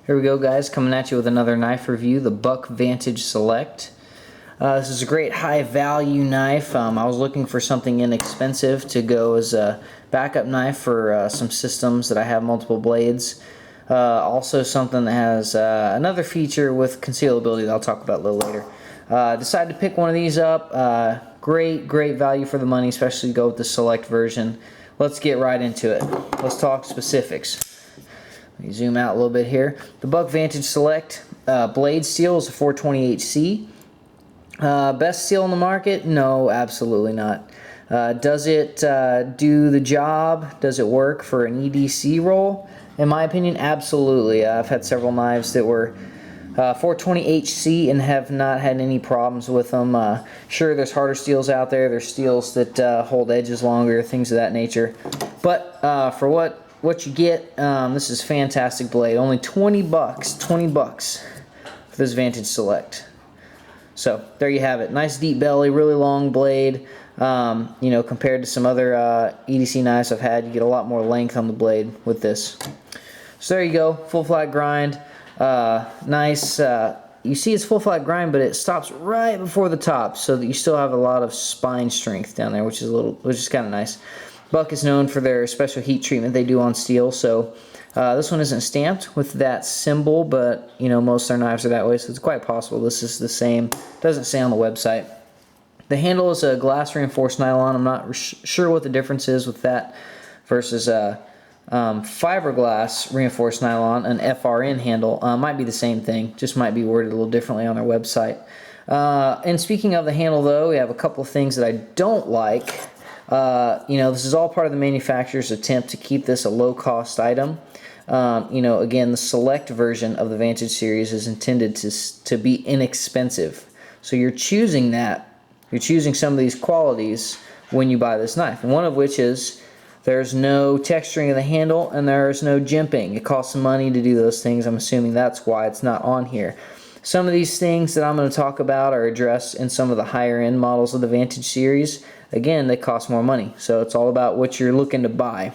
Here we go, guys, coming at you with another knife review, the Buck Vantage Select. This is a great high value knife. I was looking for something inexpensive to go as a backup knife for some systems that I have multiple blades. Also something that has another feature with concealability that I'll talk about a little later. Decided to pick one of these up. Great value for the money, especially go with the Select version. Let's get right into it. Let's talk specifics. Let me zoom out a little bit here. The Buck Vantage Select blade steel is a 420HC. Best steel on the market? No, absolutely not. Does it do the job? Does it work for an EDC roll? In my opinion, absolutely. I've had several knives that were 420HC and have not had any problems with them. Sure, there's harder steels out there. There's steels that hold edges longer, things of that nature. But for what you get, this is fantastic blade. Only 20 bucks for this Vantage Select. So there you have it. Nice deep belly, really long blade. You know, compared to some other EDC knives I've had, you get a lot more length on the blade with this. So there you go, full flat grind. Nice. You see it's full flat grind, but it stops right before the top, so that you still have a lot of spine strength down there, which is kind of nice. Buck is known for their special heat treatment they do on steel, so this one isn't stamped with that symbol, but you know, most of their knives are that way, so it's quite possible this is the same. Doesn't say on the website. The handle is a glass reinforced nylon. I'm not sure what the difference is with that versus fiberglass reinforced nylon, an FRN handle. Might be the same thing, just might be worded a little differently on their website. And speaking of the handle, though, we have a couple of things that I don't like. You know, this is all part of the manufacturer's attempt to keep this a low-cost item. You know, again, the Select version of the Vantage series is intended to be inexpensive. So you're choosing that. You're choosing some of these qualities when you buy this knife. And one of which is there's no texturing of the handle and there's no jimping. It costs some money to do those things. I'm assuming that's why it's not on here. Some of these things that I'm going to talk about are addressed in some of the higher end models of the Vantage series. Again, they cost more money. So it's all about what you're looking to buy.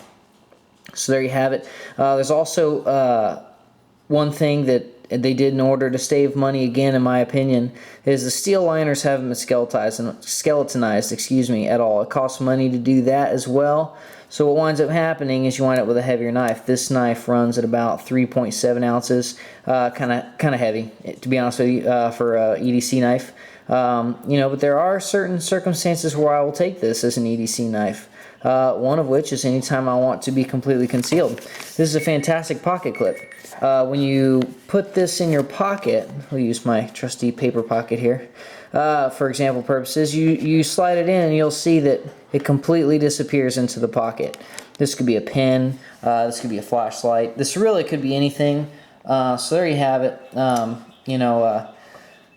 So there you have it. There's also one thing that they did in order to save money, again, in my opinion, is the steel liners haven't been skeletonized, excuse me, at all. It costs money to do that as well. So what winds up happening is you wind up with a heavier knife. This knife runs at about 3.7 ounces, kind of heavy, to be honest with you, for a EDC knife. You know, but there are certain circumstances where I will take this as an EDC knife. One of which is anytime I want to be completely concealed. This is a fantastic pocket clip. When you put this in your pocket, I'll use my trusty paper pocket here, for example purposes, you slide it in and you'll see that it completely disappears into the pocket. This could be a pen, this could be a flashlight, this really could be anything. So there you have it. You know,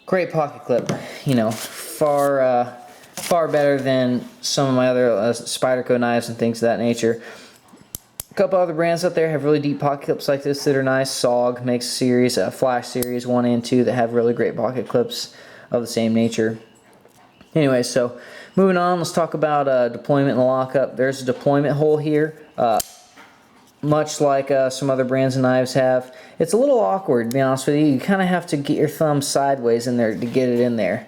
great pocket clip, you know, far better than some of my other Spyderco knives and things of that nature. A couple other brands out there have really deep pocket clips like this that are nice. SOG makes a series, Flash series 1 and 2 that have really great pocket clips of the same nature. Anyway, so moving on, let's talk about deployment and lockup. There's a deployment hole here, much like some other brands of knives have. It's a little awkward, to be honest with you. You kind of have to get your thumb sideways in there to get it in there.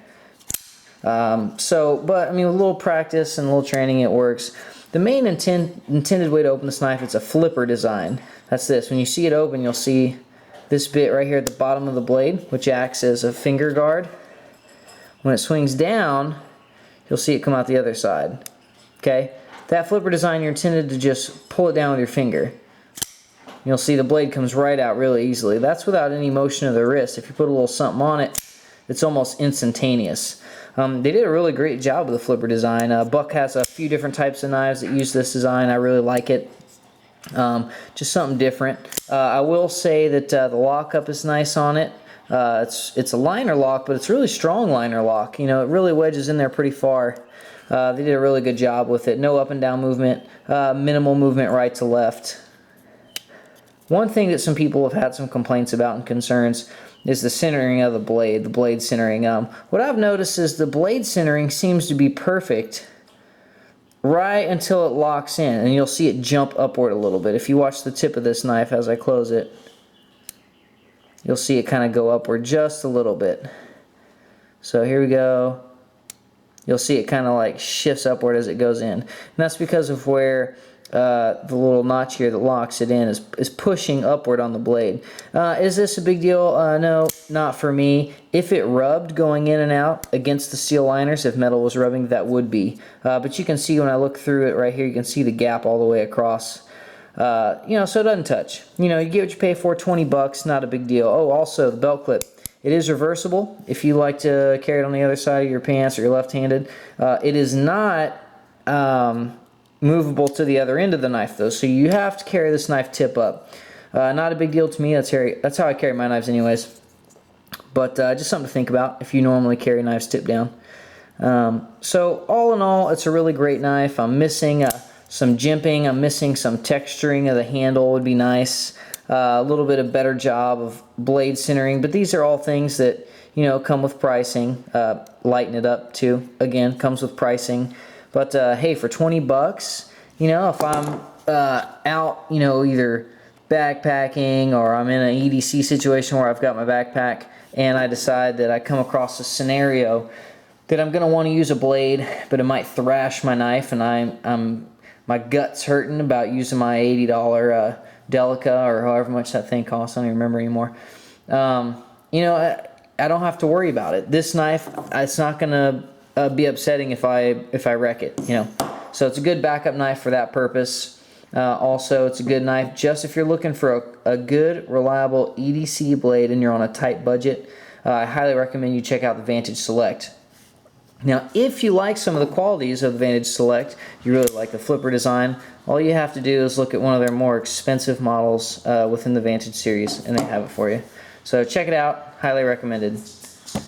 But I mean, with a little practice and a little training, it works. The main intended way to open this knife, it's a flipper design. That's this. When you see it open, you'll see this bit right here at the bottom of the blade, which acts as a finger guard. When it swings down, you'll see it come out the other side. Okay? That flipper design, you're intended to just pull it down with your finger. You'll see the blade comes right out really easily. That's without any motion of the wrist. If you put a little something on it, it's almost instantaneous. They did a really great job with the flipper design. Buck has a few different types of knives that use this design. I really like it. Just something different. I will say that the lockup is nice on it. It's a liner lock, but it's a really strong liner lock. You know, it really wedges in there pretty far. They did a really good job with it. No up and down movement, minimal movement right to left. One thing that some people have had some complaints about and concerns is the centering of the blade centering. What I've noticed is the blade centering seems to be perfect right until it locks in, and you'll see it jump upward a little bit. If you watch the tip of this knife as I close it, you'll see it kind of go upward just a little bit. So here we go. You'll see it kind of like shifts upward as it goes in. And that's because of where the little notch here that locks it in is pushing upward on the blade. Is this a big deal? No, not for me. If it rubbed going in and out against the steel liners, if metal was rubbing, that would be. But you can see when I look through it right here, you can see the gap all the way across. You know, so it doesn't touch. You know, you get what you pay for, 20 bucks, not a big deal. Oh, also the belt clip. It is reversible if you like to carry it on the other side of your pants or you're left-handed. It is not movable to the other end of the knife though, so you have to carry this knife tip up. Not a big deal to me. That's how I carry my knives anyways. But just something to think about if you normally carry knives tip down. So all in all, it's a really great knife. I'm missing some jimping. I'm missing some texturing of the handle would be nice. A little bit of better job of blade centering, but these are all things that, you know, come with pricing. Lighten it up too, again, comes with pricing. But hey, for 20 bucks, you know, if I'm out, you know, either backpacking or I'm in an EDC situation where I've got my backpack and I decide that I come across a scenario that I'm going to want to use a blade, but it might thrash my knife, and my gut's hurting about using my $80 Delica or however much that thing costs. I don't even remember anymore. You know, I don't have to worry about it. This knife, it's not going to be upsetting if I wreck it, you know. So it's a good backup knife for that purpose. Also, it's a good knife just if you're looking for a good, reliable EDC blade and you're on a tight budget. I highly recommend you check out the Vantage Select. Now, if you like some of the qualities of the Vantage Select, you really like the flipper design, all you have to do is look at one of their more expensive models within the Vantage series, and they have it for you. So check it out. Highly recommended.